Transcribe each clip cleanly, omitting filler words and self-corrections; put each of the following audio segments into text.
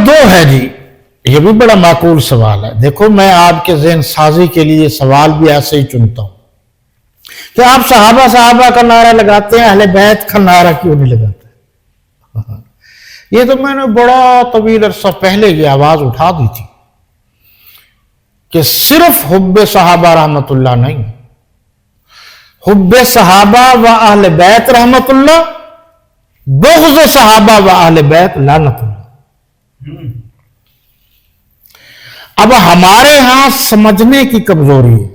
दो है जी, ये भी बड़ा माकूल सवाल है। देखो, मैं आपके ज़हन साजी के लिए सवाल भी ऐसे ही चुनता हूं कि आप सहाबा सहाबा का नारा लगाते हैं, अहले बैत का नारा क्यों नहीं लगाते? ये तो मैंने बड़ा तवील अरसा पहले ये आवाज उठा दी थी कि सिर्फ हुब्बे सहाबा रहमतुल्लाह नहीं, हुब्बे सहाबा व अहले बैत रहमतुल्लाह, बुग़्ज़ सहाबा व अहले बैत लानतुल्लाह। अब हमारे यहां समझने की कमजोरी है।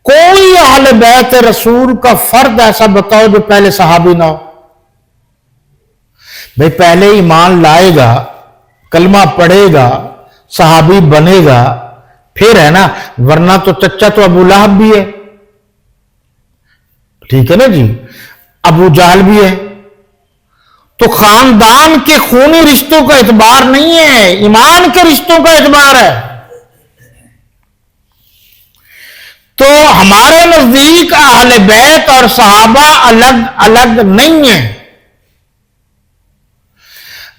कोई अहले बैत रसूल का फर्द ऐसा बताओ जो पहले सहाबी ना हो। भाई पहले ईमान लाएगा, कलमा पढ़ेगा, सहाबी बनेगा, फिर है ना, वरना तो चच्चा तो अबू लहब भी है, ठीक है ना जी, अबू जहल भी है। तो खानदान के खूनी रिश्तों का एतबार नहीं है, ईमान के रिश्तों का एतबार है। तो हमारे नजदीक अहले बैत और सहाबा अलग अलग नहीं है,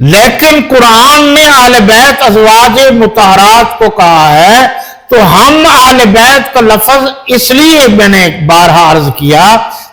लेकिन कुरान ने अहले बैत अज़वाजे मुतहरात को कहा है, तो हम अहले बैत का लफ्ज इसलिए मैंने बारहा अर्ज किया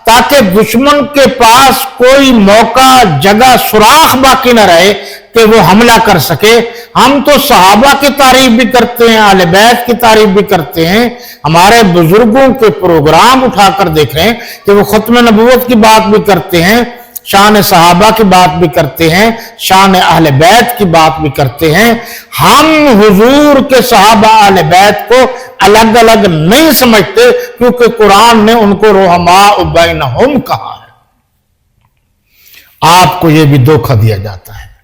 ताकि दुश्मन के पास कोई मौका, जगह, सुराख बाकी न रहे कि वो हमला कर सके। हम तो सहाबा की तारीफ भी करते हैं, अहले बैत की तारीफ भी करते हैं। हमारे बुजुर्गों के प्रोग्राम उठाकर देखें कि वो खत्म नबूवत की बात भी करते हैं, शान सहाबा की बात भी करते हैं, शान अहले बैत की बात भी करते हैं। हम हुजूर के सहाबा अहले बैत को अलग अलग नहीं समझते, क्योंकि कुरान ने उनको रुहमा बैनहुम कहा है। आपको यह भी धोखा दिया जाता है।